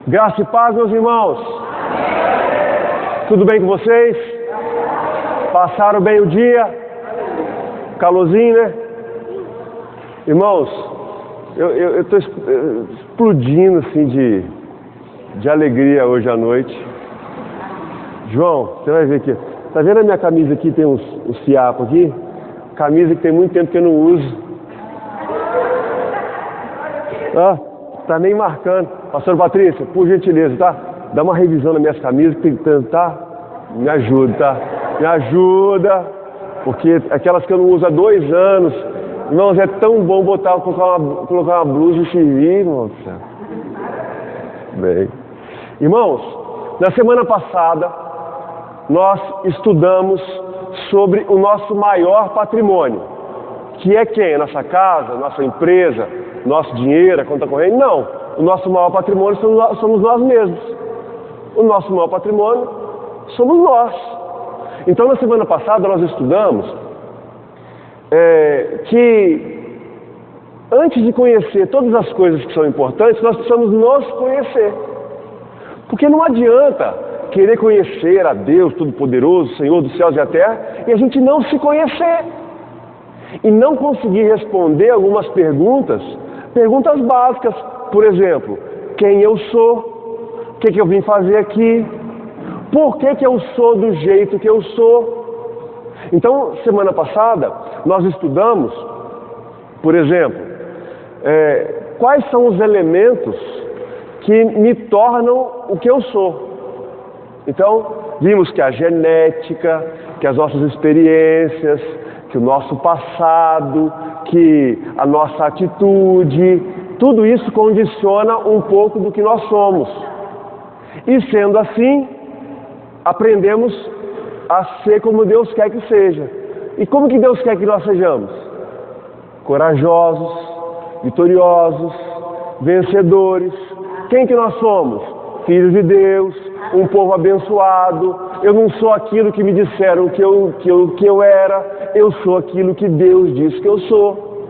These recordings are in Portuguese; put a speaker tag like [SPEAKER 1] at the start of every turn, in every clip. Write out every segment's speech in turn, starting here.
[SPEAKER 1] Graça e paz, meus irmãos. Tudo bem com vocês? Passaram bem o dia? Calorzinho, né? Irmãos, eu estou explodindo assim de alegria hoje à noite. João, você vai ver aqui. Tá vendo a minha camisa aqui? Tem uns fiapos aqui. Camisa que tem muito tempo que eu não uso. Ah, tá nem marcando. Pastor Patrícia, por gentileza, tá? Dá uma revisão nas minhas camisas que tem que tentar. Me ajuda, tá? Me ajuda. Porque aquelas que eu não uso há 2 anos, irmãos, é tão bom colocar uma blusa e servir, irmão. Bem. Irmãos, na semana passada, nós estudamos sobre o nosso maior patrimônio, que é quem? A nossa casa, nossa empresa, nosso dinheiro, a conta corrente? Não. O nosso maior patrimônio somos nós mesmos. O nosso maior patrimônio somos nós. Então, na semana passada, nós estudamos que antes de conhecer todas as coisas que são importantes, nós precisamos nos conhecer. Porque não adianta querer conhecer a Deus Todo-Poderoso, Senhor dos céus e da terra, e a gente não se conhecer. E não conseguir responder algumas perguntas básicas. Por exemplo, quem eu sou, o que eu vim fazer aqui, por que eu sou do jeito que eu sou. Então, semana passada, nós estudamos, por exemplo, quais são os elementos que me tornam o que eu sou. Então, vimos que a genética, que as nossas experiências, que o nosso passado, que a nossa atitude, tudo isso condiciona um pouco do que nós somos. E sendo assim, aprendemos a ser como Deus quer que seja. E como que Deus quer que nós sejamos? Corajosos, vitoriosos, vencedores. Quem que nós somos? Filhos de Deus, um povo abençoado. Eu não sou aquilo que me disseram que eu era, eu sou aquilo que Deus disse que eu sou.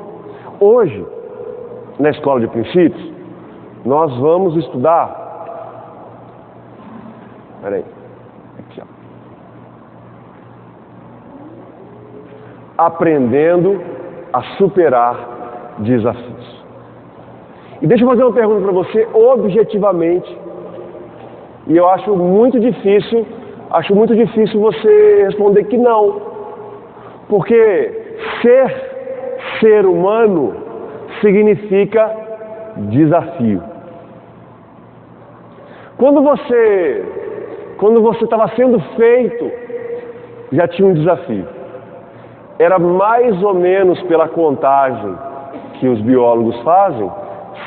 [SPEAKER 1] Hoje, na Escola de Princípios, nós vamos estudar... Peraí. Aqui, ó. Aprendendo a superar desafios. E deixa eu fazer uma pergunta para você, objetivamente, e eu acho muito difícil você responder que não. Porque ser humano significa desafio. Quando você estava sendo feito, já tinha um desafio. Era mais ou menos, pela contagem que os biólogos fazem,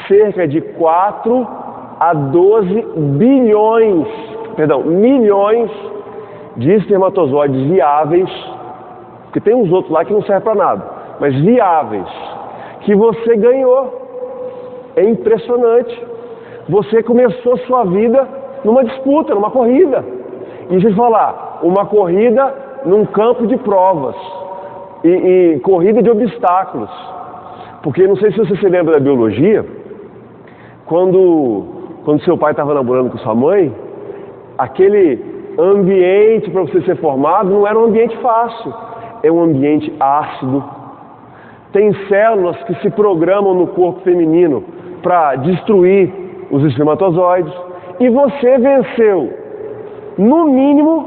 [SPEAKER 1] cerca de 4 a 12 milhões de espermatozoides viáveis, porque tem uns outros lá que não servem para nada, mas viáveis, que você ganhou. É impressionante. Você começou sua vida numa disputa, numa corrida. E deixa eu falar, uma corrida num campo de provas e corrida de obstáculos. Porque não sei se você se lembra da biologia, quando seu pai estava namorando com sua mãe, aquele ambiente para você ser formado não era um ambiente fácil, é um ambiente ácido. Tem células que se programam no corpo feminino para destruir os espermatozoides, e você venceu no mínimo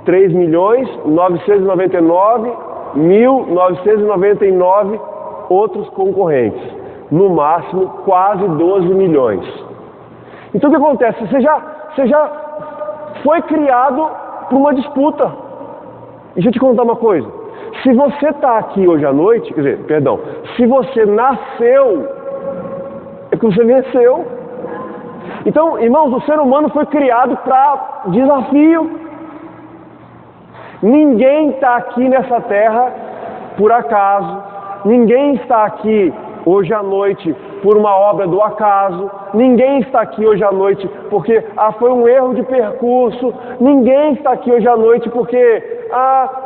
[SPEAKER 1] 3.999.999 outros concorrentes, no máximo quase 12 milhões. Então o que acontece? Você já foi criado por uma disputa. E deixa eu te contar uma coisa. Se você está aqui hoje à noite, se você nasceu, é que você venceu. Então, irmãos, o ser humano foi criado para desafio. Ninguém está aqui nessa terra por acaso. Ninguém está aqui hoje à noite por uma obra do acaso. Ninguém está aqui hoje à noite porque foi um erro de percurso. Ninguém está aqui hoje à noite porque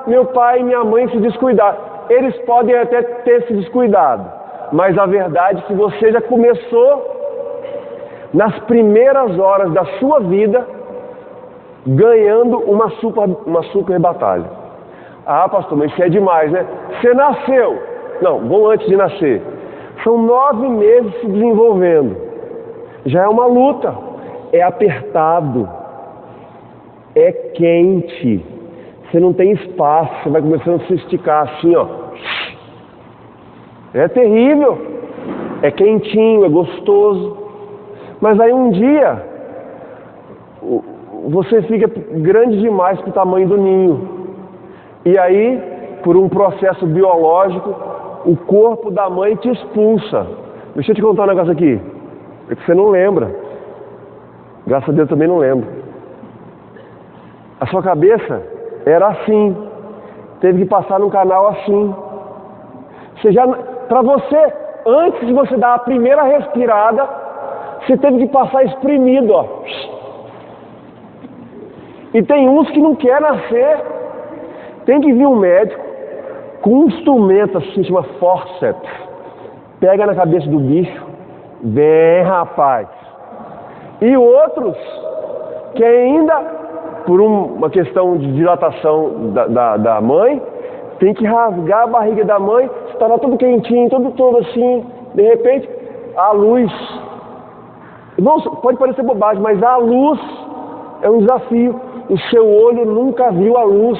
[SPEAKER 1] meu pai e minha mãe se descuidaram. Eles podem até ter se descuidado, mas a verdade é que você já começou nas primeiras horas da sua vida, ganhando uma super batalha. Ah, pastor, mas isso é demais, né? Você nasceu. Não, bom, antes de nascer. São 9 meses se desenvolvendo. Já é uma luta. É apertado. É quente. Você não tem espaço. Você vai começando a se esticar assim, ó. É terrível. É quentinho, é gostoso. Mas aí um dia, você fica grande demais para o tamanho do ninho. E aí, por um processo biológico, o corpo da mãe te expulsa. Deixa eu te contar um negócio aqui. É que você não lembra. Graças a Deus também não lembro. A sua cabeça era assim. Teve que passar num canal assim. Para você, antes de você dar a primeira respirada, você teve que passar espremido, ó. E tem uns que não querem nascer. Tem que vir um médico com um instrumento assim, chama forceps. Pega na cabeça do bicho. Vem, rapaz. E outros que ainda, por uma questão de dilatação da mãe, tem que rasgar a barriga da mãe. Está lá todo quentinho, todo assim. De repente, a luz. Não, pode parecer bobagem, mas a luz é um desafio. O seu olho nunca viu a luz.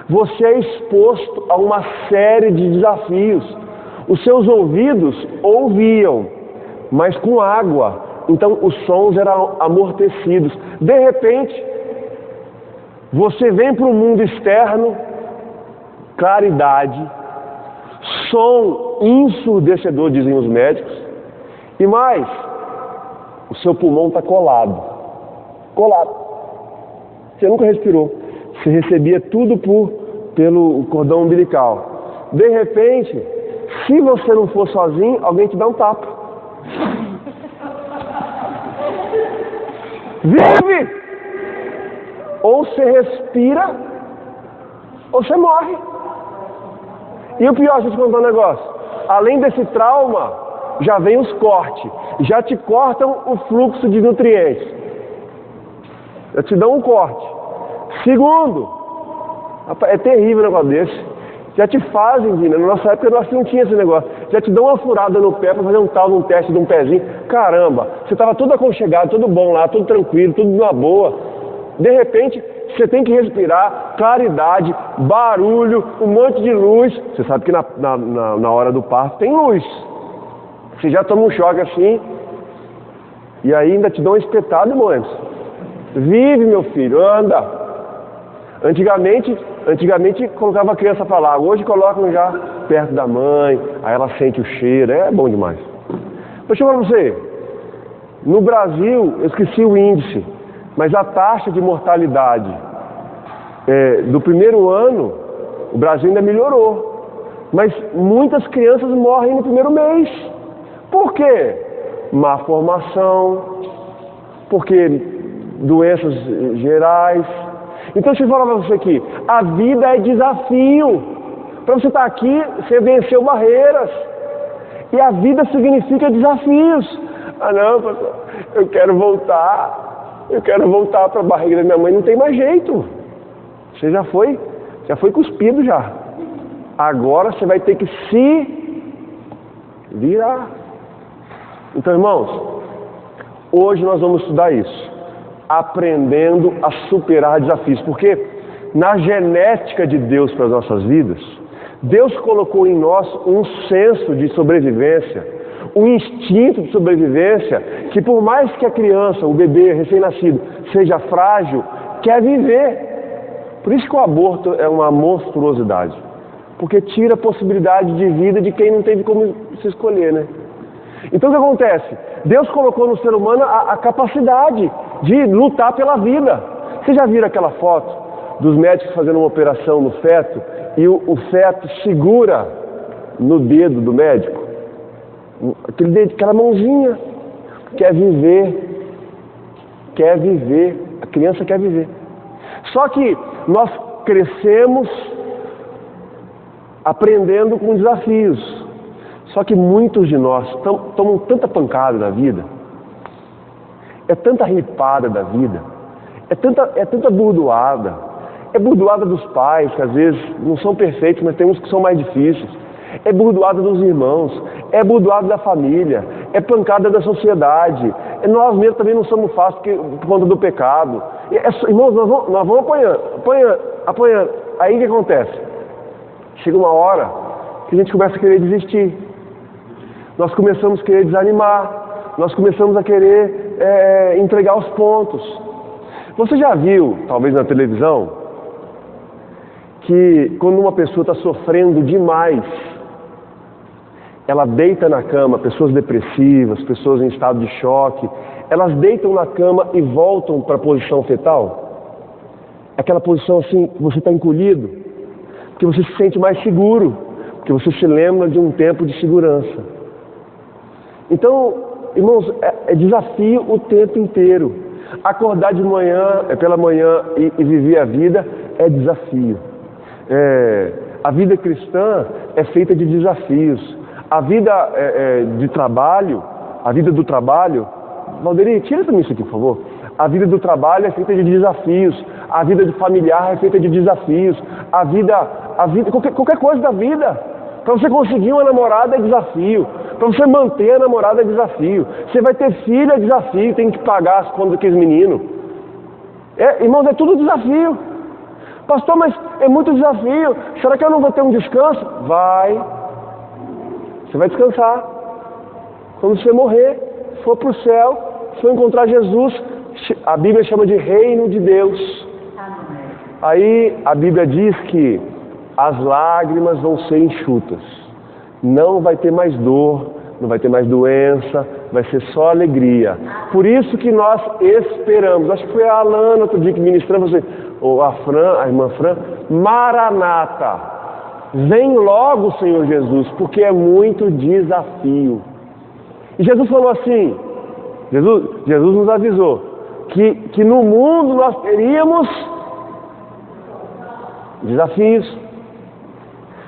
[SPEAKER 1] Você é exposto a uma série de desafios. Os seus ouvidos ouviam, mas com água. Então os sons eram amortecidos. De repente, você vem para o mundo externo, claridade, som ensurdecedor, dizem os médicos, e mais, o seu pulmão está colado. Colado. Você nunca respirou. Você recebia tudo pelo cordão umbilical. De repente, se você não for sozinho, alguém te dá um tapa. Vive! Ou você respira, ou você morre. E o pior, deixa eu te contar um negócio. Além desse trauma, já vem os cortes. Já te cortam o fluxo de nutrientes. Já te dão um corte. Segundo, é terrível um negócio desse. Já te fazem, na nossa época nós não tinha esse negócio. Já te dão uma furada no pé para fazer um teste de um pezinho. Caramba, você estava todo aconchegado, tudo bom lá, tudo tranquilo, tudo numa boa. De repente, você tem que respirar, claridade, barulho, um monte de luz. Você sabe que na hora do parto tem luz. Você já toma um choque assim, e aí ainda te dão um espetado, moço. Vive, meu filho, anda. Antigamente colocava a criança para lá, hoje colocam já perto da mãe, aí ela sente o cheiro, é bom demais. Deixa eu falar para você, no Brasil, eu esqueci o índice, mas a taxa de mortalidade do primeiro ano, o Brasil ainda melhorou, mas muitas crianças morrem no primeiro mês. Por quê? Má formação, porque doenças gerais. Então deixa eu falar para você aqui, a vida é desafio. Para você estar aqui, você venceu barreiras. E a vida significa desafios. Ah não, pastor, eu quero voltar para a barriga da minha mãe, não tem mais jeito. Você já foi cuspido já. Agora você vai ter que se virar. Então, irmãos, hoje nós vamos estudar isso. Aprendendo a superar desafios. Porque na genética de Deus para as nossas vidas, Deus colocou em nós um senso de sobrevivência, um instinto de sobrevivência, que por mais que a criança, o bebê recém-nascido, seja frágil, quer viver. Por isso que o aborto é uma monstruosidade. Porque tira a possibilidade de vida de quem não teve como se escolher, né? Então o que acontece? Deus colocou no ser humano a capacidade de lutar pela vida. Vocês já viram aquela foto dos médicos fazendo uma operação no feto e o feto segura no dedo do médico? Aquele dedo, aquela mãozinha. Quer viver. A criança quer viver. Só que nós crescemos aprendendo com desafios. Só que muitos de nós tomam tanta pancada na vida, é tanta ripada da vida, é tanta burdoada. É burdoada dos pais, que às vezes não são perfeitos, mas tem uns que são mais difíceis. É burdoada dos irmãos, é burdoada da família, é pancada da sociedade. Nós mesmos também não somos fáceis por conta do pecado. Irmãos, nós vamos apanhando. Aí o que acontece? Chega uma hora que a gente começa a querer desistir. Nós começamos a querer desanimar. Nós começamos a querer entregar os pontos. Você já viu, talvez na televisão, que quando uma pessoa está sofrendo demais, ela deita na cama, pessoas depressivas, pessoas em estado de choque, elas deitam na cama e voltam para a posição fetal? Aquela posição assim, você está encolhido, porque você se sente mais seguro, porque você se lembra de um tempo de segurança. Então, irmãos, é desafio o tempo inteiro. Acordar de manhã, pela manhã e viver a vida é desafio. A vida cristã é feita de desafios. A vida de trabalho, a vida do trabalho, Valderi, tira também isso aqui, por favor. A vida do trabalho é feita de desafios. A vida de familiar é feita de desafios. A vida qualquer coisa da vida. Para você conseguir uma namorada é desafio. Para você manter a namorada é desafio. Você vai ter filho é desafio, tem que pagar as contas daqueles meninos. Irmãos, é tudo desafio. Pastor, mas é muito desafio. Será que eu não vou ter um descanso? Vai. Você vai descansar. Quando você morrer, for para o céu, for encontrar Jesus, a Bíblia chama de reino de Deus. Aí a Bíblia diz que as lágrimas vão ser enxutas. Não vai ter mais dor, não vai ter mais doença, vai ser só alegria. Por isso que nós esperamos. Acho que foi a Alana outro dia que ministramos, ou a irmã Fran, Maranata. Vem logo, Senhor Jesus, porque é muito desafio. E Jesus falou assim, Jesus nos avisou, que no mundo nós teríamos desafios.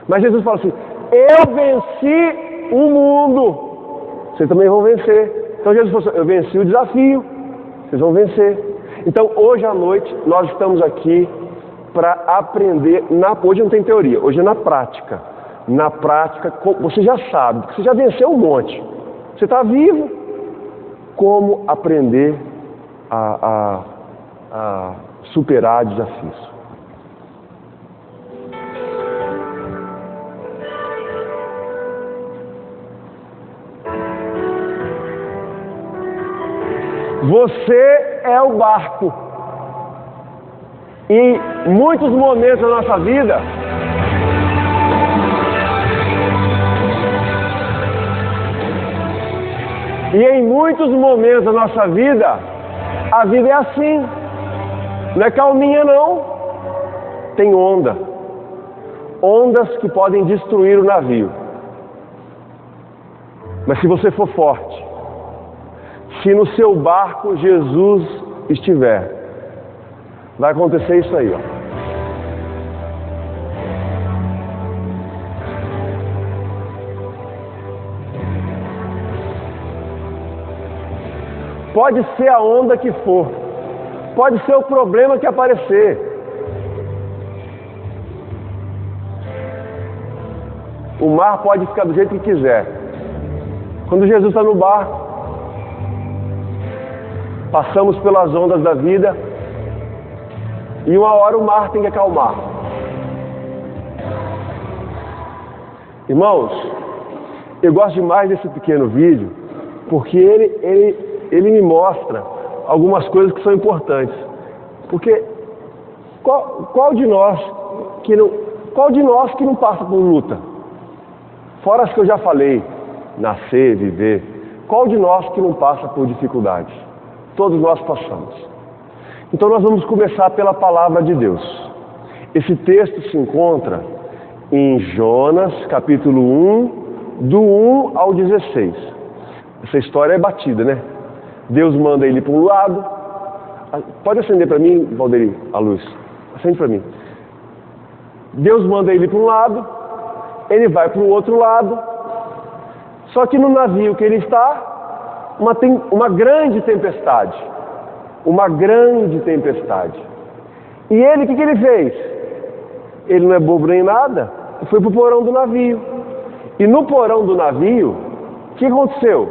[SPEAKER 1] Mas Jesus falou assim, eu venci o mundo, vocês também vão vencer. Então Jesus falou assim, eu venci o desafio, vocês vão vencer. Então hoje à noite nós estamos aqui para aprender, hoje não tem teoria, hoje é na prática. Na prática, você já sabe, você já venceu um monte. Você está vivo. Como aprender a superar desafios. Você é o barco. Em muitos momentos da nossa vida, a vida é assim. Não é calminha não. Tem onda. Ondas que podem destruir o navio. Mas se você for forte, se no seu barco Jesus estiver, vai acontecer isso aí, ó. Pode ser a onda que for, pode ser o problema que aparecer. O mar pode ficar do jeito que quiser. Quando Jesus está no barco, passamos pelas ondas da vida e uma hora o mar tem que acalmar. Irmãos, eu gosto demais desse pequeno vídeo porque ele me mostra algumas coisas que são importantes. Porque qual de nós que não passa por luta? Fora as que eu já falei, nascer, viver. Qual de nós que não passa por dificuldades? Todos nós passamos. Então nós vamos começar pela palavra de Deus. Esse texto se encontra em Jonas, capítulo 1, do 1 ao 16. Essa história é batida, né? Deus manda ele para um lado. Pode acender para mim, Valderi, a luz. Acende para mim. Deus manda ele para um lado, ele vai para o outro lado. Só que no navio que ele está, tem uma grande tempestade. uma grande tempestade. E ele, o que ele fez? Ele não é bobo nem nada, foi para o porão do navio. E no porão do navio, o que aconteceu?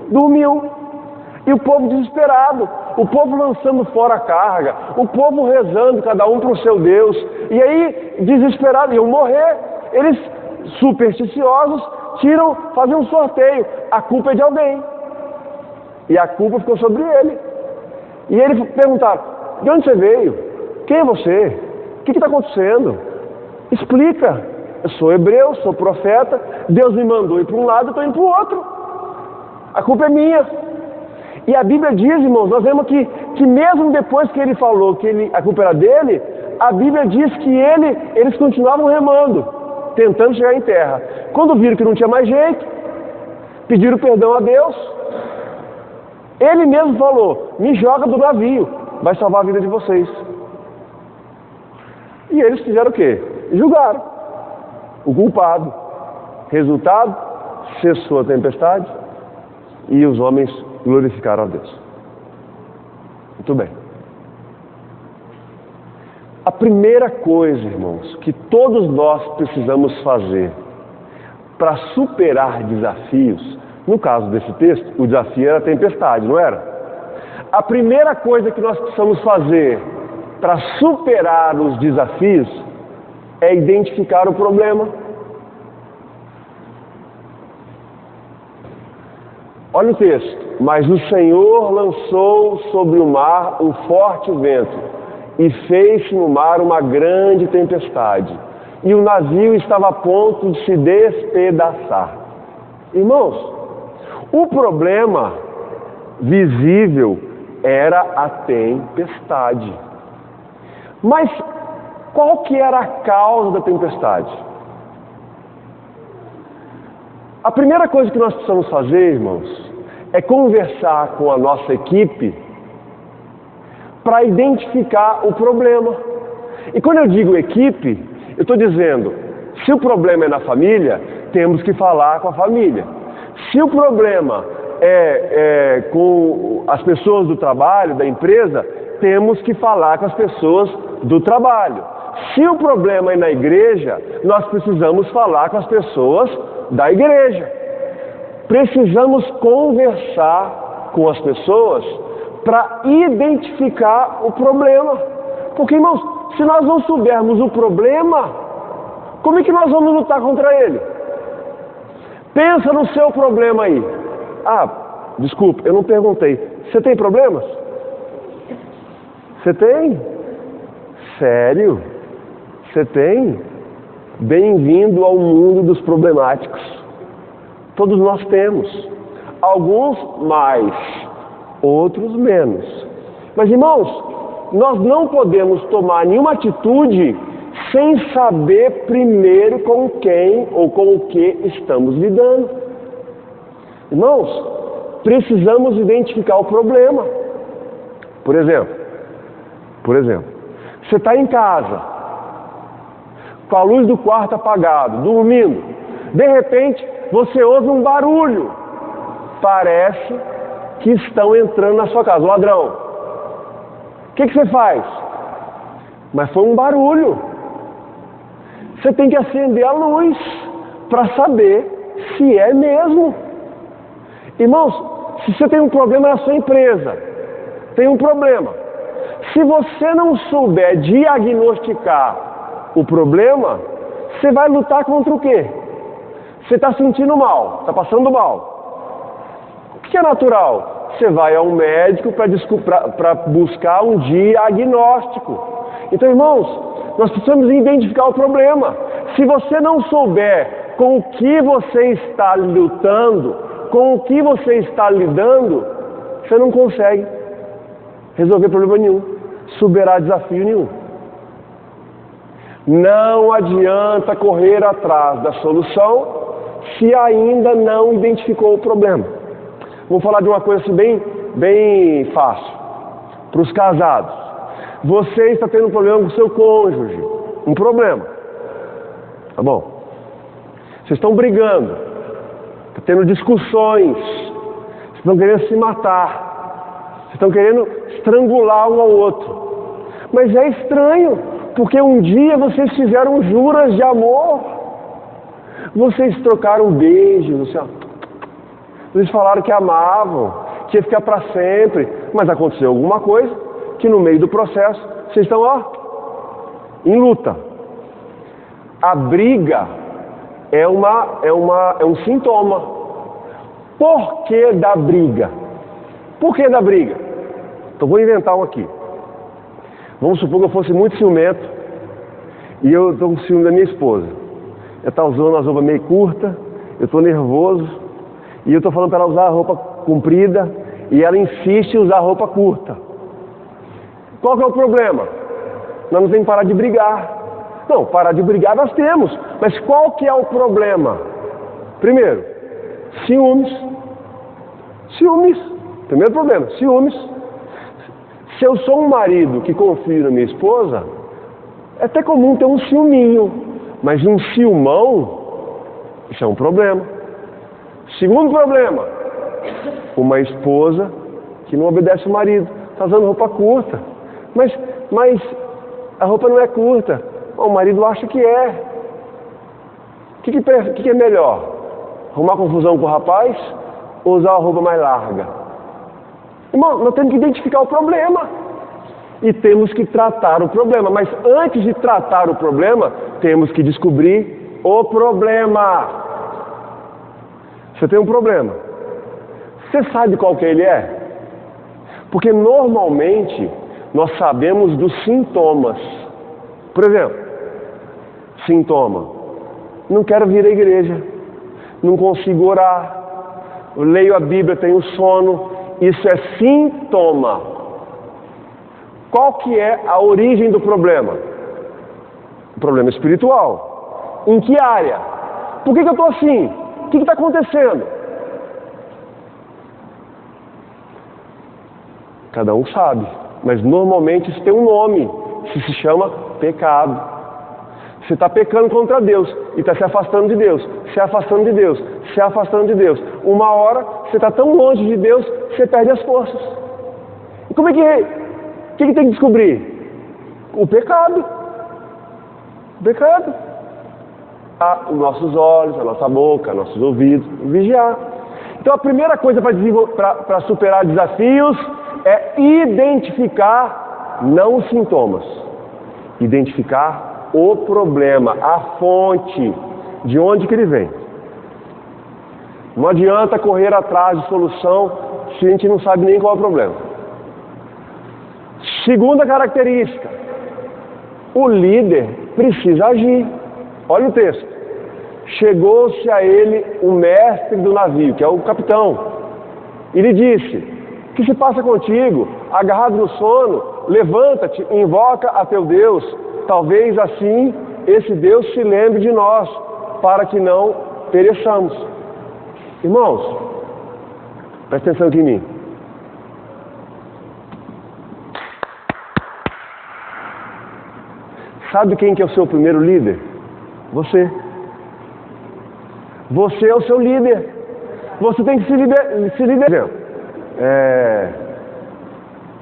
[SPEAKER 1] Dormiu. E o povo desesperado, o povo lançando fora a carga, o povo rezando, cada um para o seu Deus. E aí, desesperados, iam morrer. Eles, supersticiosos, fazem um sorteio. A culpa é de alguém. E a culpa ficou sobre ele. E eles perguntaram: de onde você veio? Quem é você? O que está acontecendo? Explica. Eu sou hebreu, sou profeta, Deus me mandou ir para um lado, eu estou indo para o outro. A culpa é minha. E a Bíblia diz, irmãos, nós vemos que mesmo depois que ele falou que a culpa era dele, a Bíblia diz que eles continuavam remando, tentando chegar em terra. Quando viram que não tinha mais jeito, pediram perdão a Deus. Ele mesmo falou: me joga do navio, vai salvar a vida de vocês. E eles fizeram o quê? Julgaram o culpado. Resultado, cessou a tempestade e os homens glorificaram a Deus. Muito bem. A primeira coisa, irmãos, que todos nós precisamos fazer para superar desafios, no caso desse texto, o desafio era a tempestade, não era? A primeira coisa que nós precisamos fazer para superar os desafios é identificar o problema. Olha o texto. Mas o Senhor lançou sobre o mar um forte vento e fez no mar uma grande tempestade. E o navio estava a ponto de se despedaçar. Irmãos, o problema visível era a tempestade. Mas qual que era a causa da tempestade? A primeira coisa que nós precisamos fazer, irmãos, é conversar com a nossa equipe para identificar o problema. E quando eu digo equipe, eu estou dizendo, se o problema é na família, temos que falar com a família. Se o problema é com as pessoas do trabalho, da empresa, temos que falar com as pessoas do trabalho. Se o problema é na igreja, nós precisamos falar com as pessoas da igreja. Precisamos conversar com as pessoas para identificar o problema. Porque, irmãos, se nós não soubermos o problema, como é que nós vamos lutar contra ele? Pensa no seu problema aí. Ah, desculpa, eu não perguntei. Você tem problemas? Você tem? Sério? Você tem? Bem-vindo ao mundo dos problemáticos. Todos nós temos. Alguns mais, outros menos. Mas, irmãos, nós não podemos tomar nenhuma atitude sem saber primeiro com quem ou com o que estamos lidando. Irmãos, precisamos identificar o problema. Por exemplo, você está em casa, com a luz do quarto apagada, dormindo. De repente, você ouve um barulho. Parece que estão entrando na sua casa, ladrão. O que você faz? Mas foi um barulho. Você tem que acender a luz para saber se é mesmo. Irmãos, se você tem um problema na sua empresa, tem um problema. Se você não souber diagnosticar o problema, você vai lutar contra o quê? Você está sentindo mal, está passando mal. O que é natural? Você vai ao médico para buscar um diagnóstico. Então, irmãos, nós precisamos identificar o problema. Se você não souber com o que você está lutando, com o que você está lidando, você não consegue resolver problema nenhum, superar desafio nenhum. Não adianta correr atrás da solução se ainda não identificou o problema. Vou falar de uma coisa assim bem fácil. Para os casados. Você está tendo um problema com o seu cônjuge. Um problema. Tá bom? Vocês estão brigando. Estão tendo discussões. Vocês estão querendo se matar. Vocês estão querendo estrangular um ao outro. Mas é estranho, porque um dia vocês fizeram juras de amor. Vocês trocaram beijos, vocês falaram que amavam, que ia ficar para sempre. Mas aconteceu alguma coisa que no meio do processo vocês estão, em luta. A briga é um sintoma. Por que da briga? Por que da briga? Então vou inventar um aqui. Vamos supor que eu fosse muito ciumento e eu estou com ciúme da minha esposa. Ela está usando uma roupa meio curta, eu estou nervoso e eu estou falando para ela usar a roupa comprida e ela insiste em usar a roupa curta. Qual que é o problema? Nós não temos que parar de brigar. Não, parar de brigar nós temos, mas qual que é o problema? Primeiro, ciúmes. Ciúmes. Primeiro problema, ciúmes. Se eu sou um marido que confio na minha esposa, é até comum ter um ciúminho, mas um ciúmão, isso é um problema. Segundo problema, uma esposa que não obedece o marido, está usando roupa curta, mas a roupa não é curta, o marido acha que é. O que é melhor? Arrumar confusão com o rapaz ou usar a roupa mais larga? Irmão, nós temos que identificar o problema e temos que tratar o problema. Mas antes de tratar o problema, temos que descobrir o problema. Você tem um problema. Você sabe qual que ele é? Porque normalmente nós sabemos dos sintomas. Por exemplo, sintoma. Não quero vir à igreja. Não consigo orar. Eu leio a Bíblia, tenho sono. Isso é sintoma. Qual que é a origem do problema? O problema espiritual. Em que área? Por que eu estou assim? O que está acontecendo? Cada um sabe. Mas normalmente isso tem um nome. Isso se chama pecado. Você está pecando contra Deus e está se afastando de Deus, se afastando de Deus, se afastando de Deus. Uma hora você está tão longe de Deus que você perde as forças. E como é que é? O que tem que descobrir? O pecado. O pecado. Os nossos olhos, a nossa boca, nossos ouvidos, vigiar. Então a primeira coisa para superar desafios é identificar não os sintomas, identificar o problema, a fonte, de onde que ele vem. Não adianta correr atrás de solução se a gente não sabe nem qual é o problema. Segunda característica, o líder precisa agir. Olha o texto. Chegou-se a ele o mestre do navio, que é o capitão, e lhe disse: o que se passa contigo? Agarrado no sono, levanta-te e invoca a teu Deus. Talvez assim esse Deus se lembre de nós, para que não pereçamos. Irmãos, presta atenção aqui em mim. Sabe quem que é o seu primeiro líder? Você. Você é o seu líder. Você tem que se liderar.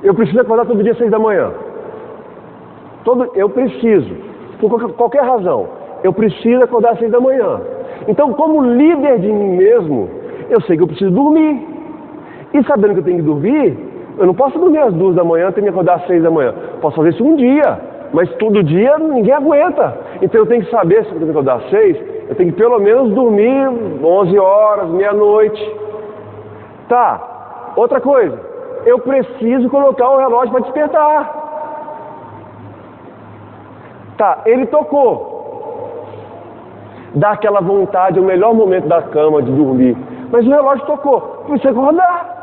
[SPEAKER 1] Eu preciso acordar todo dia às 6 da manhã. Eu preciso, por qualquer razão, eu preciso acordar às 6 da manhã. Então, como líder de mim mesmo, eu sei que eu preciso dormir. E sabendo que eu tenho que dormir, eu não posso dormir às 2 da manhã e ter que acordar às 6 da manhã. Posso fazer isso um dia, mas todo dia ninguém aguenta. Então eu tenho que saber, se eu tenho que acordar às 6, eu tenho que pelo menos dormir 11 horas, meia-noite. Tá, outra coisa, eu preciso colocar o relógio para despertar. Tá, ele tocou. Dá aquela vontade, é o melhor momento da cama de dormir. Mas o relógio tocou, precisa acordar.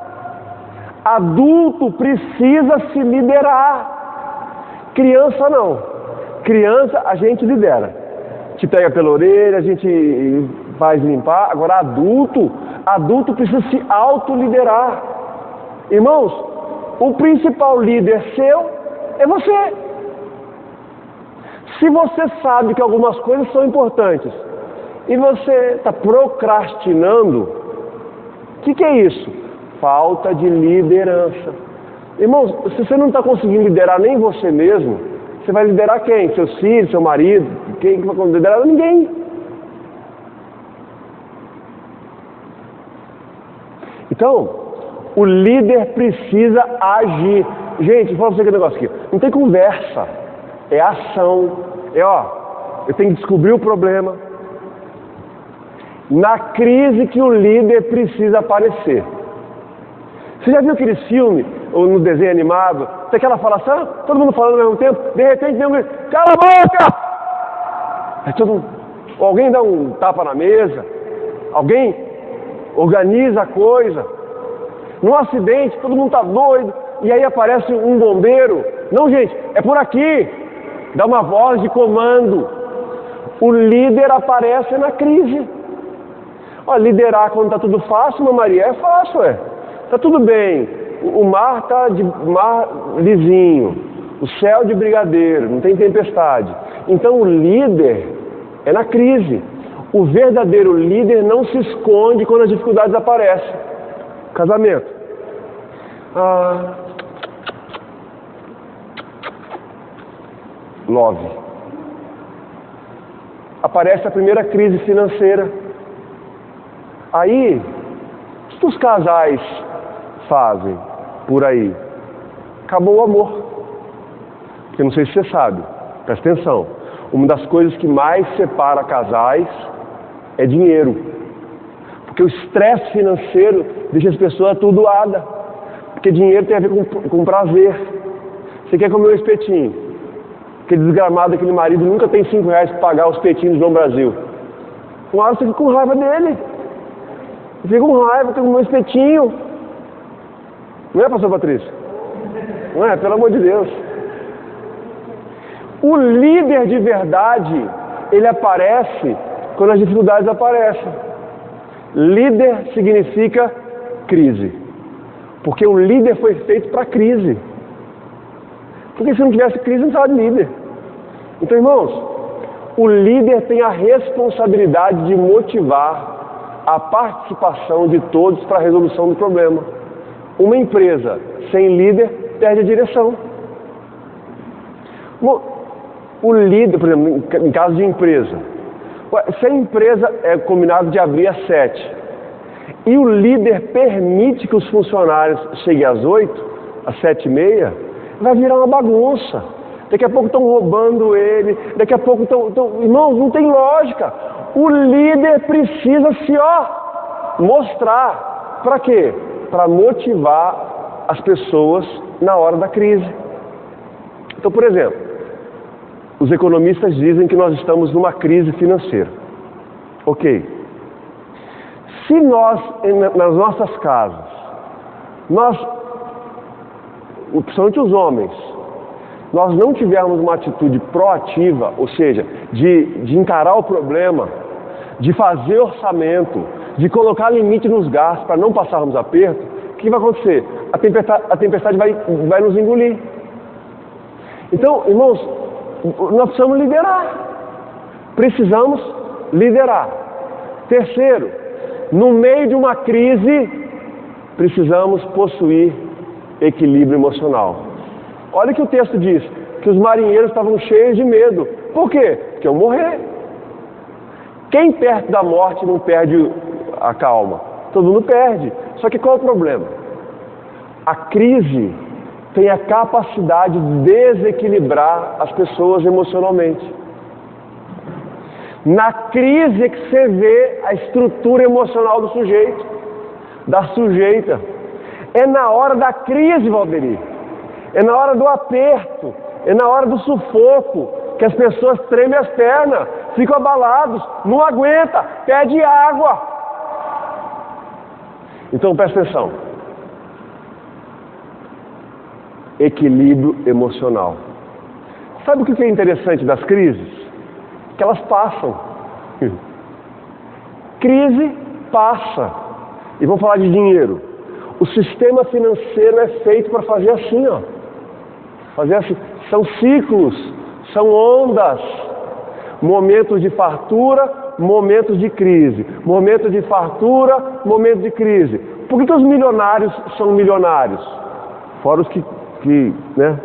[SPEAKER 1] Adulto precisa se liderar. Criança não. Criança a gente lidera. Te pega pela orelha, a gente faz limpar. Agora adulto precisa se autoliderar. Irmãos, o principal líder seu é você. Se você sabe que algumas coisas são importantes e você está procrastinando, o que é isso? Falta de liderança. Irmãos, se você não está conseguindo liderar nem você mesmo, você vai liderar quem? Seus filhos, seu marido? Quem vai liderar? Ninguém. Então, o líder precisa agir. Gente, fala pra você que negócio aqui. Não tem conversa. É ação. Eu tenho que descobrir o problema. Na crise que o líder precisa aparecer. Você já viu aquele filme, ou no desenho animado, tem aquela falação, todo mundo falando ao mesmo tempo, de repente tem um grito, cala a boca! Aí alguém dá um tapa na mesa, alguém organiza a coisa. Num acidente, todo mundo está doido, e aí aparece um bombeiro. Não, gente, é por aqui. Dá uma voz de comando. O líder aparece na crise. Liderar quando está tudo fácil, Maria Maria, é fácil, Está tudo bem, o mar está de mar lisinho, o céu de brigadeiro, não tem tempestade. Então o líder é na crise. O verdadeiro líder não se esconde quando as dificuldades aparecem. Casamento. Love. Aparece a primeira crise financeira. Aí, o que os casais fazem por aí? Acabou o amor. Porque não sei se você sabe, presta atenção. Uma das coisas que mais separa casais é dinheiro. Porque o estresse financeiro deixa as pessoas atordoadas. Porque dinheiro tem a ver com prazer. Você quer comer um espetinho. Aquele desgramado, aquele marido nunca tem R$5 para pagar os espetinhos do João Brasil. Uma hora você fica com raiva dele. Fica com raiva, tem que comer um espetinho. Não é, pastor Patrícia? Não é? Pelo amor de Deus. O líder de verdade, ele aparece quando as dificuldades aparecem. Líder significa crise. Porque o líder foi feito para crise. Porque se não tivesse crise, não precisava de líder. Então, irmãos, o líder tem a responsabilidade de motivar a participação de todos para a resolução do problema. Uma empresa sem líder perde a direção. O líder, por exemplo, em caso de empresa, se a empresa é combinado de abrir às 7 e o líder permite que os funcionários cheguem às 8, às 7h30, vai virar uma bagunça. Daqui a pouco estão roubando ele, daqui a pouco estão... Irmãos, não tem lógica. O líder precisa se mostrar. Para quê? Para motivar as pessoas na hora da crise. Então, por exemplo, os economistas dizem que nós estamos numa crise financeira. Ok. Se nós, nas nossas casas, principalmente os homens, nós não tivermos uma atitude proativa, ou seja, de encarar o problema, de fazer orçamento, de colocar limite nos gastos para não passarmos aperto, o que vai acontecer? A tempestade vai nos engolir. Então, irmãos, nós precisamos liderar. Precisamos liderar. Terceiro, no meio de uma crise, precisamos possuir equilíbrio emocional. Olha o que o texto diz, que os marinheiros estavam cheios de medo. Por quê? Porque iam morrer. Quem perto da morte não perde a calma? Todo mundo perde. Só que qual é o problema? A crise tem a capacidade de desequilibrar as pessoas emocionalmente. Na crise é que você vê a estrutura emocional do sujeito, da sujeita. É na hora da crise, Valderi. É na hora do aperto. É na hora do sufoco que as pessoas tremem as pernas, ficam abalados, não aguenta, pede água. Então presta atenção. Equilíbrio emocional. Sabe o que é interessante das crises? Que elas passam. Crise passa. E vamos falar de dinheiro. O sistema financeiro é feito para fazer assim, ó. Fazer assim. São ciclos, são ondas. Momentos de fartura, momentos de crise. Momentos de fartura, momentos de crise. Por que os milionários são milionários? Fora os né?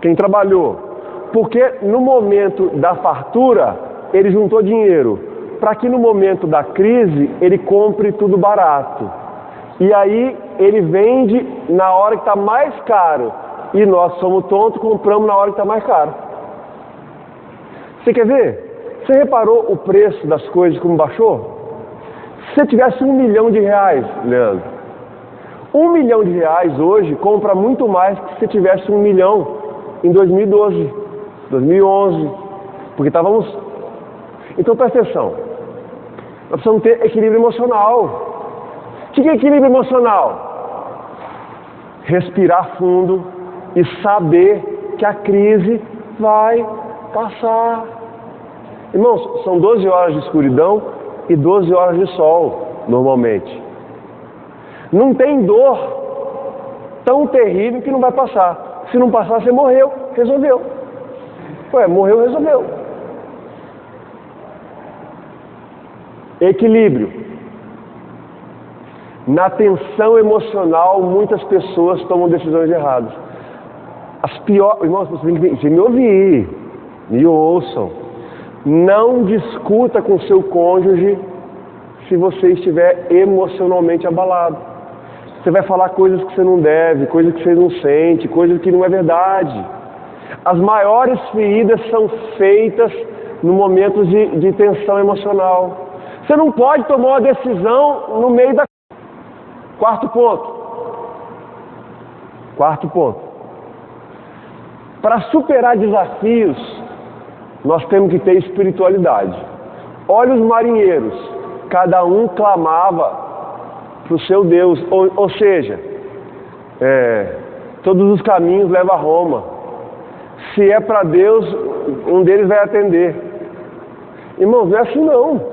[SPEAKER 1] Quem trabalhou. Porque no momento da fartura, ele juntou dinheiro, para que no momento da crise, ele compre tudo barato. E aí, ele vende na hora que está mais caro. E nós somos tontos, compramos na hora que está mais caro. Você quer ver? Você reparou o preço das coisas como baixou? Se você tivesse R$1 milhão, Leandro, R$1 milhão hoje compra muito mais que se você tivesse R$1 milhão em 2012, 2011, porque estávamos... Então presta atenção, nós precisamos ter equilíbrio emocional. O que é equilíbrio emocional? Respirar fundo e saber que a crise vai passar. Irmãos, são 12 horas de escuridão e 12 horas de sol, normalmente. Não tem dor tão terrível que não vai passar. Se não passar, você morreu, resolveu. Ué, morreu, resolveu. Equilíbrio. Na tensão emocional, muitas pessoas tomam decisões erradas. As piores... Irmãos, você tem que me ouvir. Me ouçam. Não discuta com seu cônjuge se você estiver emocionalmente abalado. Você vai falar coisas que você não deve, coisas que você não sente, coisas que não é verdade. As maiores feridas são feitas no momento de tensão emocional. Você não pode tomar uma decisão no meio da... Quarto ponto. Para superar desafios, nós temos que ter espiritualidade. Olha os marinheiros, cada um clamava para o seu Deus, ou seja, todos os caminhos levam a Roma. Se é para Deus, um deles vai atender. Irmãos, não é assim não.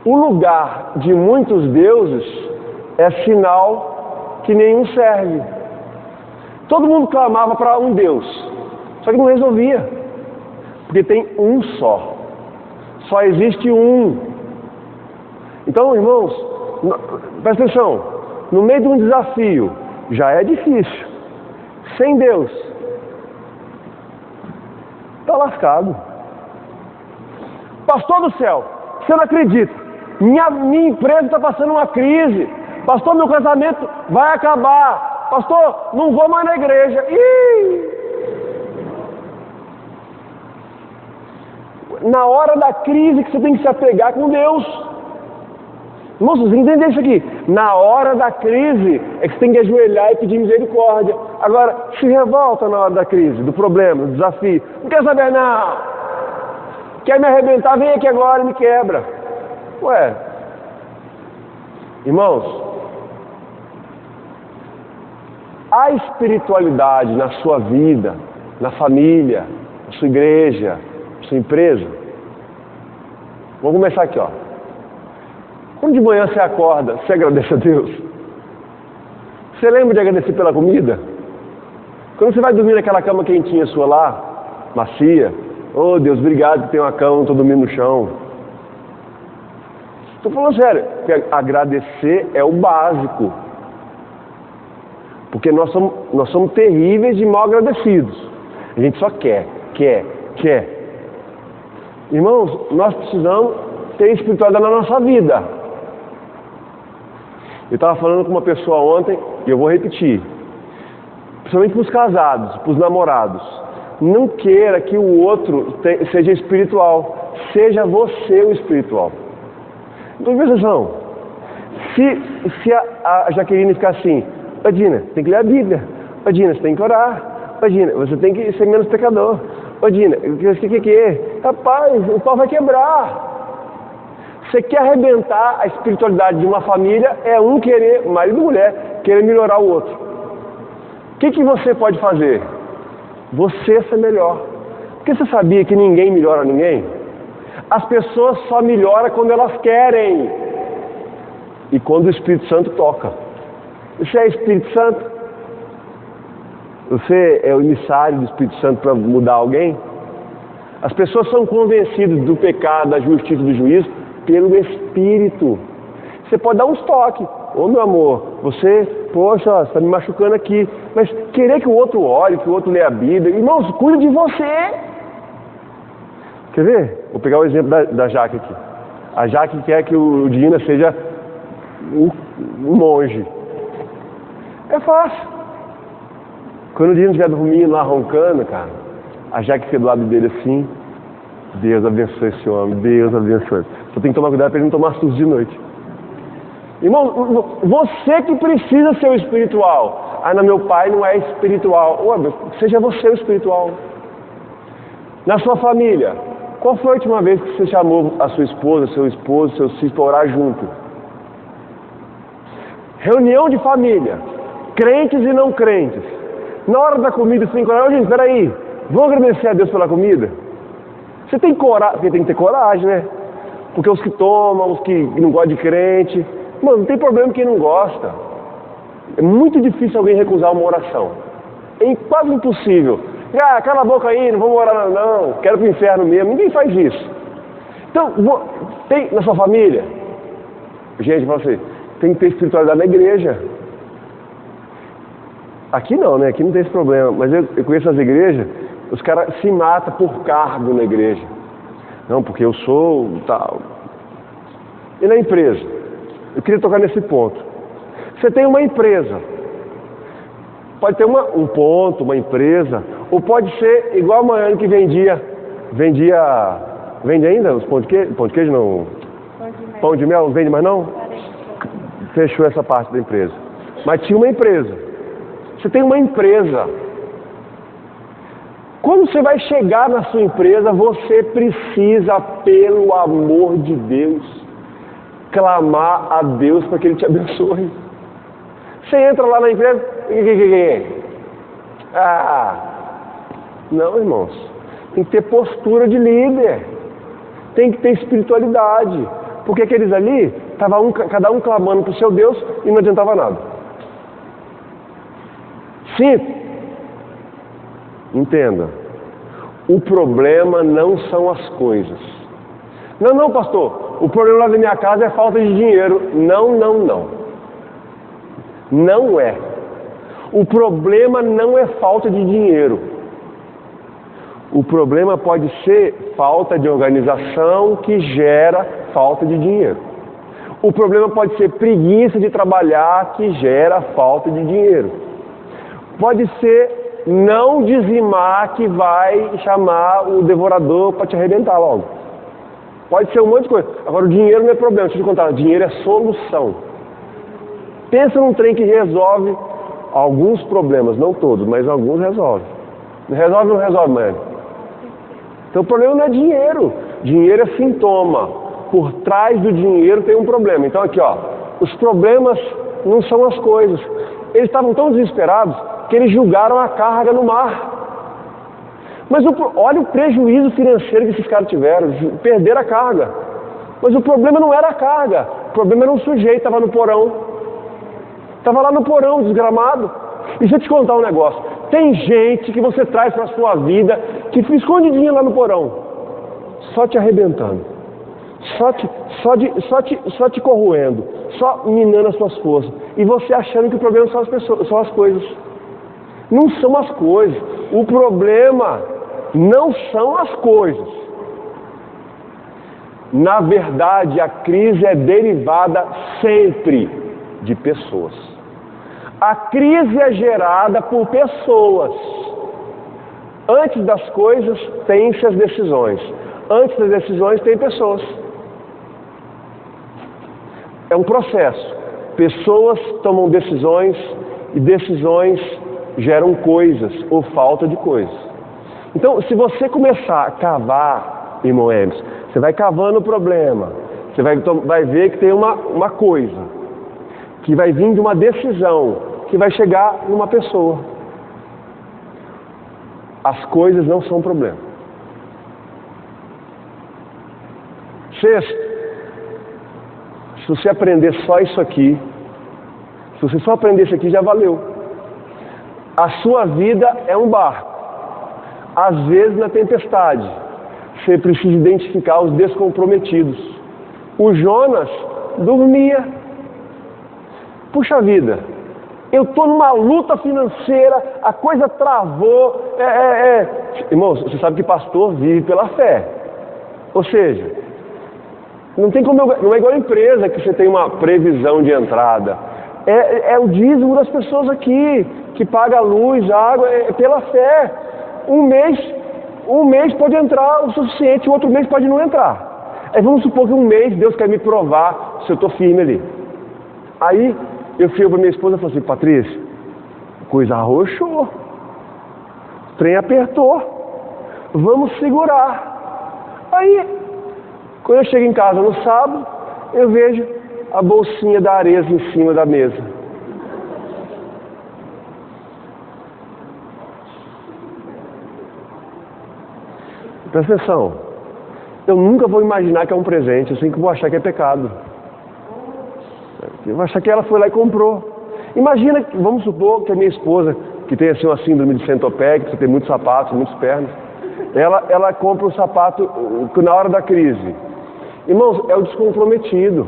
[SPEAKER 1] O lugar de muitos deuses é sinal que nenhum serve. Todo mundo clamava para um Deus, só que não resolvia, porque tem um só. Só existe um. Então, irmãos, presta atenção, no meio de um desafio, já é difícil. Sem Deus, está lascado. Pastor do céu, você não acredita, minha empresa está passando uma crise. Pastor, meu casamento vai acabar. Pastor, não vou mais na igreja. Na hora da crise que você tem que se apegar com Deus. Moços, entendem isso aqui? Na hora da crise é que você tem que ajoelhar e pedir misericórdia. Agora, se revolta na hora da crise, do problema, do desafio. Não quer saber não. Quer me arrebentar? Vem aqui agora e me quebra. Ué. Irmãos, a espiritualidade na sua vida, na família, na sua igreja, na sua empresa. Vamos começar aqui, ó. Quando de manhã você acorda, você agradece a Deus? Você lembra de agradecer pela comida? Quando você vai dormir naquela cama quentinha sua lá, macia, oh Deus, obrigado que tem uma cama, não estou dormindo no chão. Estou falando sério, porque agradecer é o básico. Porque nós somos terríveis de mal agradecidos. A gente só quer. Irmãos, nós precisamos ter espiritualidade na nossa vida. Eu estava falando com uma pessoa ontem, e eu vou repetir. Principalmente para os casados, para os namorados. Não queira que o outro seja espiritual. Seja você o espiritual. Então, presta atenção. Se a Jaqueline ficar assim... Ô Dina, tem que ler a Bíblia. Ô Dina, você tem que orar. Ô Dina, você tem que ser menos pecador. Ô Dina, o que é? Rapaz, o pau vai quebrar. Você quer arrebentar a espiritualidade de uma família, é um querer, marido e mulher, querer melhorar o outro. O que você pode fazer? Você ser melhor. Porque você sabia que ninguém melhora ninguém? As pessoas só melhoram quando elas querem. E quando o Espírito Santo toca. Você é Espírito Santo? Você é o emissário do Espírito Santo para mudar alguém? As pessoas são convencidas do pecado, da justiça e do juízo pelo Espírito. Você pode dar uns toques. ô meu amor, você, poxa, você está me machucando aqui. Mas querer que o outro ore, que o outro leia a Bíblia, irmãos, cuida de você. Quer ver? Vou pegar o exemplo da Jaque aqui. A Jaque quer que o Dina seja um monge. É fácil. Quando o Dina estiver dormindo lá, roncando, cara, a Jaque fica do lado dele assim, Deus abençoe esse homem, Deus abençoe. Só tem que tomar cuidado para ele não tomar susto de noite. Irmão, você que precisa ser o espiritual. Ah, não, meu pai não é espiritual. Ué, seja você o espiritual. Na sua família, qual foi a última vez que você chamou a sua esposa, seu esposo, seus filhos para orar junto? Reunião de família, crentes e não crentes. Na hora da comida, você tem coragem? Gente, peraí, vamos agradecer a Deus pela comida? Você tem coragem, porque tem que ter coragem, né? Porque os que tomam, os que não gostam de crente, mano, não tem problema quem não gosta. É muito difícil alguém recusar uma oração. É quase impossível. Ah, cala a boca aí, não vamos orar não, quero ir pro inferno mesmo. Ninguém faz isso. Então, tem na sua família, gente, fala assim, tem que ter espiritualidade na igreja. Aqui não, né? Aqui não tem esse problema. Mas eu conheço as igrejas, os caras se matam por cargo na igreja. Não, porque eu sou tal. E na empresa? Eu queria tocar nesse ponto. Você tem uma empresa. Pode ter um ponto, uma empresa. Ou pode ser igual a Maiane que vende ainda os pão de queijo? Pão de queijo não? Pão de mel não vende mais não? Fechou essa parte da empresa. Mas tinha uma empresa. Você tem uma empresa. Quando você vai chegar na sua empresa, você precisa, pelo amor de Deus, clamar a Deus para que Ele te abençoe. Você entra lá na empresa, não, irmãos. Tem que ter postura de líder. Tem que ter espiritualidade. Porque aqueles ali, cada um clamando para o seu Deus e não adiantava nada. 5. Entenda. O problema não são as coisas. Não, pastor. O problema lá da minha casa é falta de dinheiro. Não. Não é. O problema não é falta de dinheiro. O problema pode ser falta de organização que gera falta de dinheiro. O problema pode ser preguiça de trabalhar que gera falta de dinheiro. Pode ser não dizimar que vai chamar o devorador para te arrebentar logo. Pode ser um monte de coisa. Agora o dinheiro não é problema, deixa eu te contar, o dinheiro é solução. Pensa num trem que resolve alguns problemas, não todos, mas alguns resolve. Não resolve, mãe? Então o problema não é dinheiro. Dinheiro é sintoma. Por trás do dinheiro tem um problema. Então aqui, ó, os problemas não são as coisas. Eles estavam tão desesperados que eles julgaram a carga no mar. Mas olha o prejuízo financeiro que esses caras tiveram, perderam a carga. Mas o problema não era a carga, o problema era um sujeito, estava no porão. Estava lá no porão, desgramado. E deixa eu te contar um negócio. Tem gente que você traz para a sua vida que fica escondidinha lá no porão, só te arrebentando, só te corroendo, só minando as suas forças. E você achando que o problema são as pessoas, são as coisas. Não são as coisas. O problema não são as coisas. Na verdade, a crise é derivada sempre de pessoas. A crise é gerada por pessoas. Antes das coisas, tem-se as decisões. Antes das decisões, tem pessoas. É um processo. Pessoas tomam decisões e decisões geram coisas ou falta de coisas. Então, se você começar a cavar, irmão Emerson, você vai cavando o problema. Você vai ver que tem uma coisa que vai vir de uma decisão que vai chegar numa pessoa. As coisas não são problema. 6. Se você aprender só isso aqui, se você só aprender isso aqui, já valeu. A sua vida é um barco. Às vezes na tempestade, você precisa identificar os descomprometidos. O Jonas dormia. Puxa vida, eu estou numa luta financeira, a coisa travou. Irmãos, você sabe que pastor vive pela fé. Ou seja, não tem como, não é igual a empresa que você tem uma previsão de entrada. É o dízimo das pessoas aqui, que paga a luz, a água, pela fé. Um mês pode entrar o suficiente, o outro mês pode não entrar. Aí vamos supor que um mês Deus quer me provar se eu estou firme ali. Aí eu fui para minha esposa e falei assim: Patrícia, coisa arroxou, o trem apertou, vamos segurar. Aí, quando eu chego em casa no sábado, eu vejo a bolsinha da Arezzo em cima da mesa. Presta atenção, eu nunca vou imaginar que é um presente, eu sempre vou achar que é pecado. Eu vou achar que ela foi lá e comprou. Imagina, vamos supor que a minha esposa, que tem assim uma síndrome de centopéia, que tem muitos sapatos, muitas pernas, ela compra um sapato na hora da crise. Irmãos, é o descomprometido.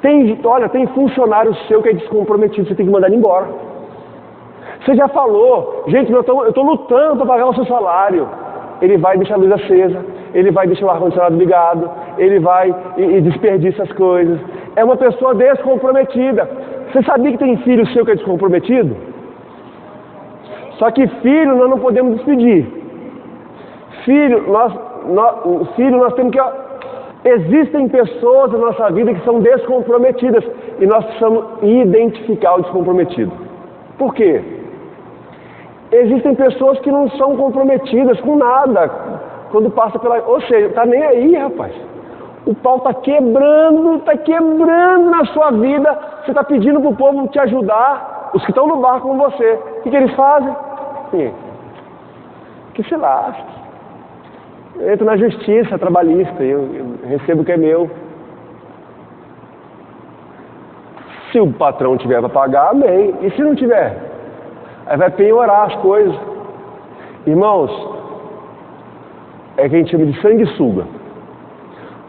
[SPEAKER 1] Tem funcionário seu que é descomprometido, você tem que mandar ele embora. Você já falou, gente, eu estou lutando para pagar o seu salário. Ele vai deixar a luz acesa, ele vai deixar o ar-condicionado ligado, ele vai e desperdiça as coisas. É uma pessoa descomprometida. Você sabia que tem filho seu que é descomprometido? Só que filho nós não podemos despedir. Filho, nós temos que... Existem pessoas na nossa vida que são descomprometidas e nós precisamos identificar o descomprometido. Por quê? Existem pessoas que não são comprometidas com nada quando passa pela... Ou seja, tá nem aí, rapaz. O pau está quebrando na sua vida. Você está pedindo para o povo te ajudar, os que estão no barco com você. O que eles fazem? Que se lasque. Eu entro na justiça trabalhista, eu recebo o que é meu. Se o patrão tiver para pagar, amém. E se não tiver? Aí vai piorar as coisas. Irmãos, é que a gente chama de sanguessuga.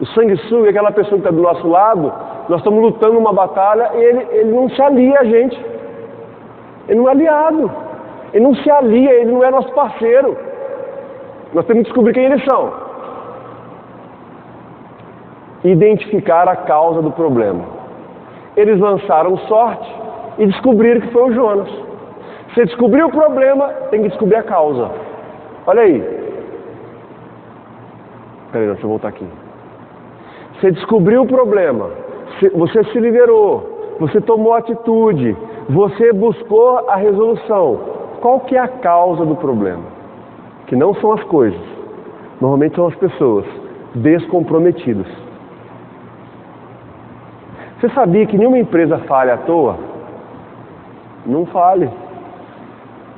[SPEAKER 1] O sanguessuga é aquela pessoa que está do nosso lado, nós estamos lutando uma batalha e ele não se alia a gente. Ele não é aliado. Ele não se alia, ele não é nosso parceiro. Nós temos que descobrir quem eles são. Identificar a causa do problema. Eles lançaram sorte e descobriram que foi o Jonas. Você descobriu o problema, tem que descobrir a causa. Olha aí. Peraí, deixa eu voltar aqui. Você descobriu o problema, você se liberou, você tomou atitude, você buscou a resolução. Qual que é a causa do problema? Que não são as coisas, normalmente são as pessoas descomprometidas. Você sabia que nenhuma empresa falha à toa? Não fale.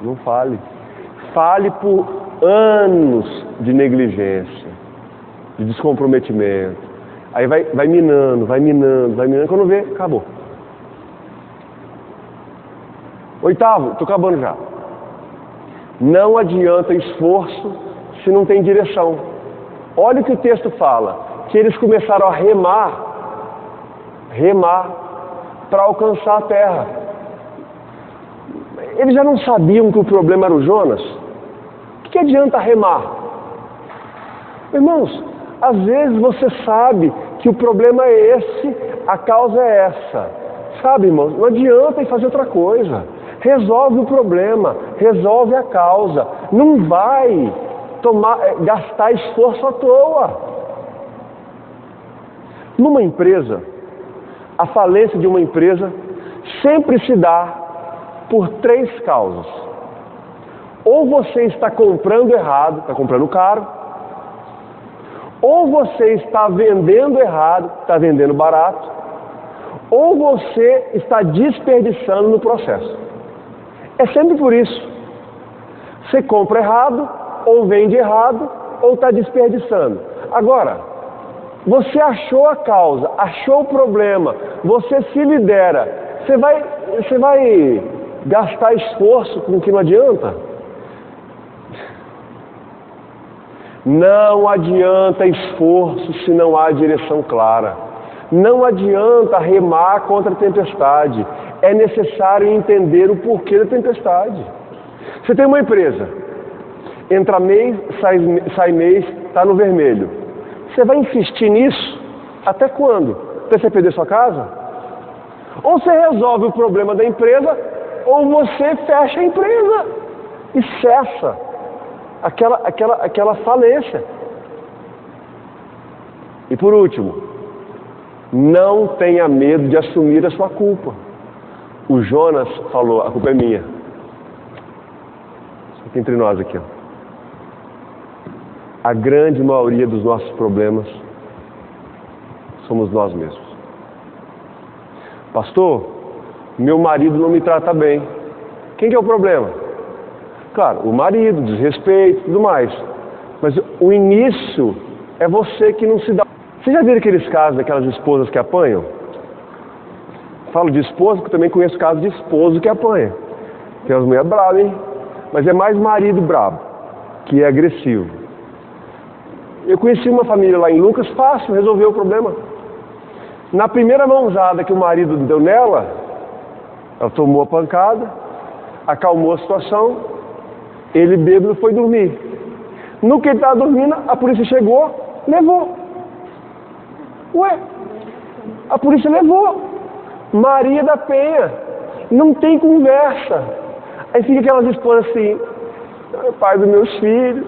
[SPEAKER 1] Não fale. Fale por anos de negligência, de descomprometimento. Aí vai minando, quando vê, acabou. Oitavo, estou acabando já. Não adianta esforço se não tem direção. Olha o que o texto fala, que eles começaram a remar para alcançar a terra. Eles já não sabiam que o problema era o Jonas. O que adianta remar? Irmãos, às vezes você sabe que o problema é esse, a causa é essa. Sabe, irmãos, não adianta ir fazer outra coisa. Resolve o problema, resolve a causa. Não vai gastar esforço à toa. Numa empresa, a falência de uma empresa sempre se dá por 3 causas. Ou você está comprando errado, está comprando caro. Ou você está vendendo errado, está vendendo barato. Ou você está desperdiçando no processo. É sempre por isso. Você compra errado, ou vende errado, ou está desperdiçando. Agora, você achou a causa, achou o problema, você se lidera. Você vai gastar esforço com o que não adianta? Não adianta esforço se não há direção clara. Não adianta remar contra a tempestade. é necessário entender o porquê da tempestade. Você tem uma empresa, entra mês, sai mês, está no vermelho. Você vai insistir nisso até quando? Até você perder sua casa? Ou você resolve o problema da empresa, ou você fecha a empresa e cessa aquela falência. E por último, não tenha medo de assumir a sua culpa. O Jonas falou, a culpa é minha. Isso aqui entre nós aqui. A grande maioria dos nossos problemas somos nós mesmos. Pastor, meu marido não me trata bem. Quem que é o problema? Claro, o marido, desrespeito, tudo mais. Mas o início é você que não se dá. Você já viram aqueles casos daquelas esposas que apanham? Falo de esposa, porque também conheço casos de esposo que apanha. Tem umas mulheres bravas, hein? Mas é mais marido bravo, que é agressivo. Eu conheci uma família lá em Lucas, fácil, resolveu o problema. Na primeira mãozada que o marido deu nela, ela tomou a pancada, acalmou a situação, ele bêbado foi dormir. No que ele estava dormindo, a polícia chegou, levou. Ué, a polícia levou. Maria da Penha, não tem conversa. Aí fica aquelas esposas assim, pai dos meus filhos.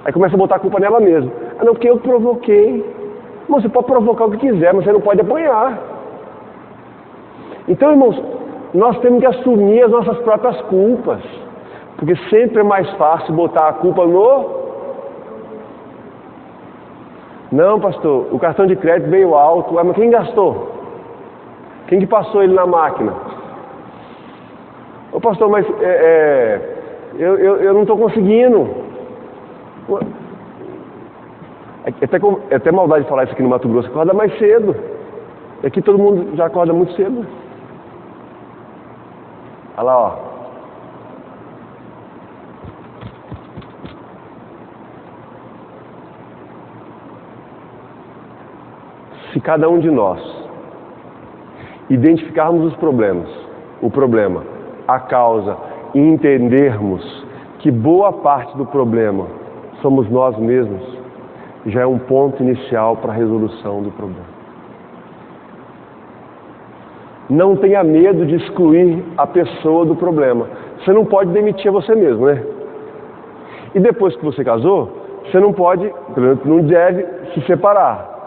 [SPEAKER 1] Aí começa a botar a culpa nela mesma. Ah, não, porque eu provoquei. Você pode provocar o que quiser, mas você não pode apanhar. Então, irmãos, nós temos que assumir as nossas próprias culpas. Porque sempre é mais fácil botar a culpa no... Não, pastor, o cartão de crédito veio alto. Mas quem gastou? Quem que passou ele na máquina? Ô pastor, mas eu não estou conseguindo. É até maldade de falar isso aqui no Mato Grosso, acorda mais cedo. Aqui todo mundo já acorda muito cedo. Olha lá, ó. Se cada um de nós identificarmos os problemas, o problema, a causa, e entendermos que boa parte do problema somos nós mesmos, já é um ponto inicial para a resolução do problema. Não tenha medo de excluir a pessoa do problema. Você não pode demitir você mesmo, né? E depois que você casou, você não pode, pelo menos não deve se separar.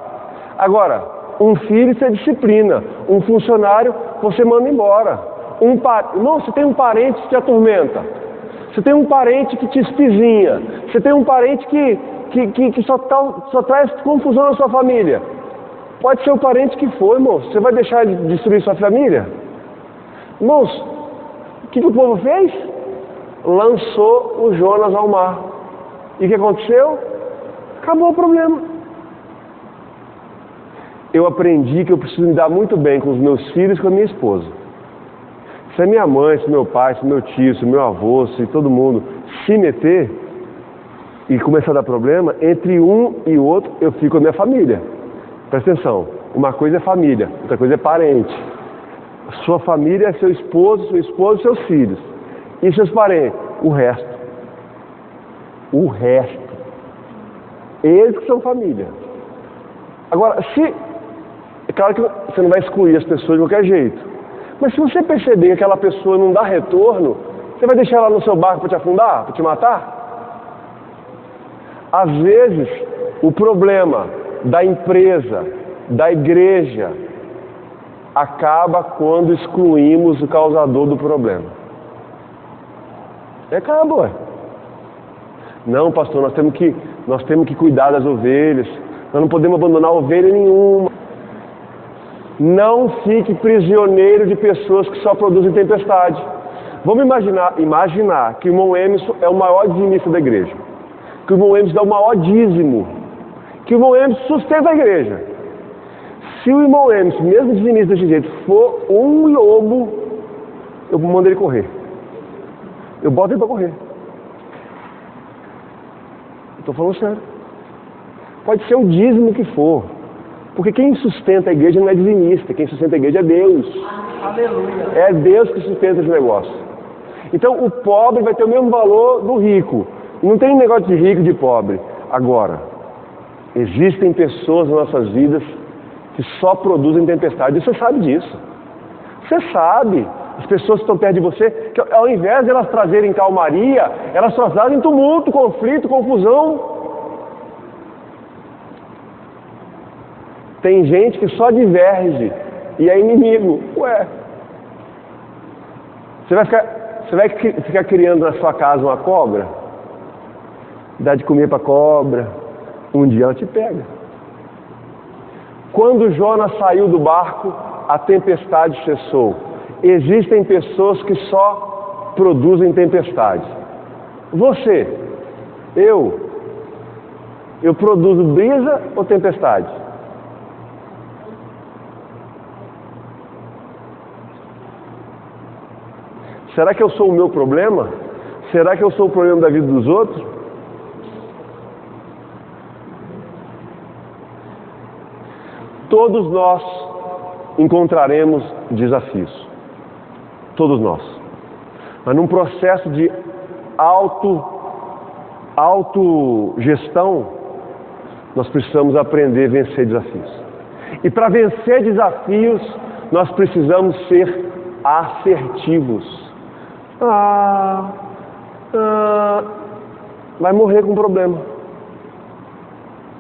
[SPEAKER 1] Agora, um filho você disciplina, um funcionário você manda embora. Não, você tem um parente que te atormenta, você tem um parente que te espizinha, você tem um parente que só traz confusão na sua família. Pode ser o parente que for, irmão. Você vai deixar ele destruir sua família? Irmãos, o que o povo fez? Lançou o Jonas ao mar. E o que aconteceu? Acabou o problema. Eu aprendi que eu preciso me dar muito bem com os meus filhos e com a minha esposa. Se a minha mãe, se meu pai, se meu tio, se meu avô, se todo mundo se meter e começar a dar problema, entre um e outro eu fico com a minha família. Presta atenção, uma coisa é família, outra coisa é parente. Sua família é seu esposo, seus filhos. E seus parentes? O resto. O resto. Eles que são família. Agora, é claro que você não vai excluir as pessoas de qualquer jeito. Mas se você perceber que aquela pessoa não dá retorno, você vai deixar ela no seu barco para te afundar, para te matar? Às vezes, o problema da empresa, da igreja, acaba quando excluímos o causador do problema. Acaba, ué. Não, pastor, nós temos que cuidar das ovelhas. Nós não podemos abandonar ovelha nenhuma. Não fique prisioneiro de pessoas que só produzem tempestade. Vamos imaginar que o irmão Emerson é o maior dizimista da igreja. Que o irmão Emerson dá o maior dízimo. Que o irmão Emerson sustenta a igreja. Se o irmão Emerson, mesmo dizimista desse jeito, for um lobo, eu mando ele correr. Eu boto ele para correr. Estou falando sério. Pode ser o dízimo que for. Porque quem sustenta a igreja não é dizimista. Quem sustenta a igreja é Deus.
[SPEAKER 2] Aleluia.
[SPEAKER 1] É Deus que sustenta esse negócio. Então o pobre vai ter o mesmo valor do rico. Não tem negócio de rico e de pobre. Agora, existem pessoas nas nossas vidas que só produzem tempestade. E você sabe disso. Você sabe. As pessoas que estão perto de você, que ao invés de elas trazerem calmaria, elas só trazem tumulto, conflito, confusão. Tem gente que só diverge e é inimigo. Ué. Você vai ficar criando na sua casa uma cobra? Dá de comer para cobra. Um dia ela te pega. Quando Jonas saiu do barco, a tempestade cessou. Existem pessoas que só produzem tempestade. Você, eu produzo brisa ou tempestade? Será que eu sou o meu problema? Será que eu sou o problema da vida dos outros? Todos nós encontraremos desafios. Todos nós. Mas num processo de autogestão, nós precisamos aprender a vencer desafios. E para vencer desafios, nós precisamos ser assertivos. Vai morrer com problema.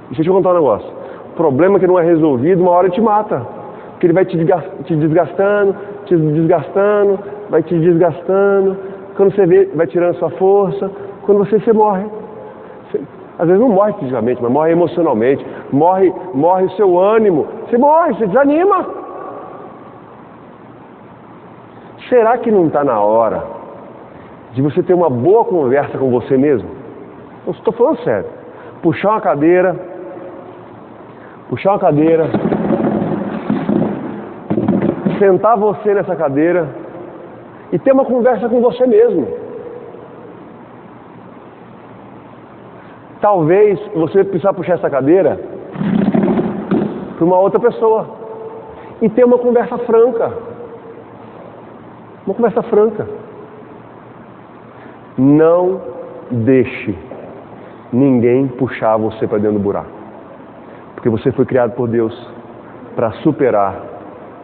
[SPEAKER 1] Deixa eu te contar um negócio. Problema que não é resolvido, uma hora te mata. Porque ele vai te desgastando, vai te desgastando. Quando você vê, vai tirando sua força. Quando você morre. Às vezes não morre fisicamente, mas morre emocionalmente. Morre o seu ânimo. Você morre, você desanima. Será que não está na hora de você ter uma boa conversa com você mesmo? Eu estou falando sério. Puxar uma cadeira, sentar você nessa cadeira e ter uma conversa com você mesmo. Talvez você precisa puxar essa cadeira para uma outra pessoa e ter uma conversa franca. Uma conversa franca. Não deixe ninguém puxar você para dentro do buraco. Porque você foi criado por Deus para superar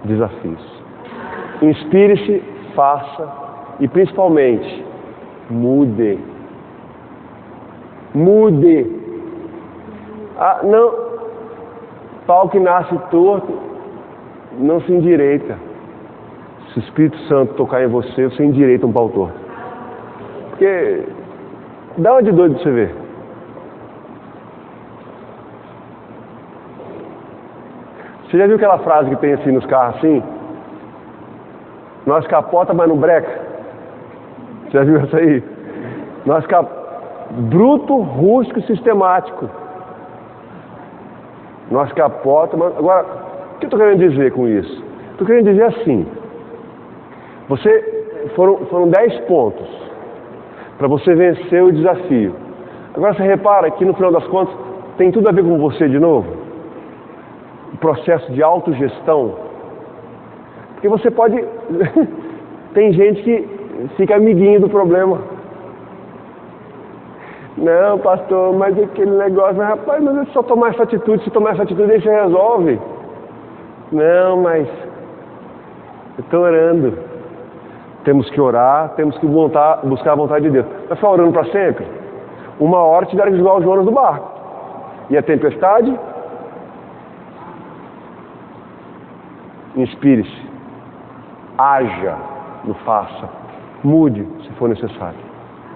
[SPEAKER 1] desafios. Inspire-se, faça e principalmente mude. Mude. Não. Pau que nasce torto não se endireita. Se o Espírito Santo tocar em você, você endireita um pau torto. Porque dá uma de doido pra você ver. Você já viu aquela frase que tem assim nos carros assim? Nós capota, mas não breca. Você já viu essa aí? Bruto, rústico e sistemático. Nós capota, mas... Agora, o que eu estou querendo dizer com isso? Estou querendo dizer assim. Foram 10 pontos para você vencer o desafio. Agora você repara que no final das contas tem tudo a ver com você de novo. O processo de autogestão. Porque você pode... Tem gente que fica amiguinho do problema. Não, pastor, mas aquele negócio... Mas, rapaz, mas é só tomar essa atitude. Se tomar essa atitude, aí você resolve. Não, mas... Eu estou orando. Temos que orar, temos que buscar a vontade de Deus. Vai ficar orando para sempre? Uma hora tiveram que jogar os Jonas do barco. E a tempestade? Inspire-se. Haja, não faça. Mude, se for necessário.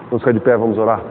[SPEAKER 1] Vamos ficar de pé, vamos orar.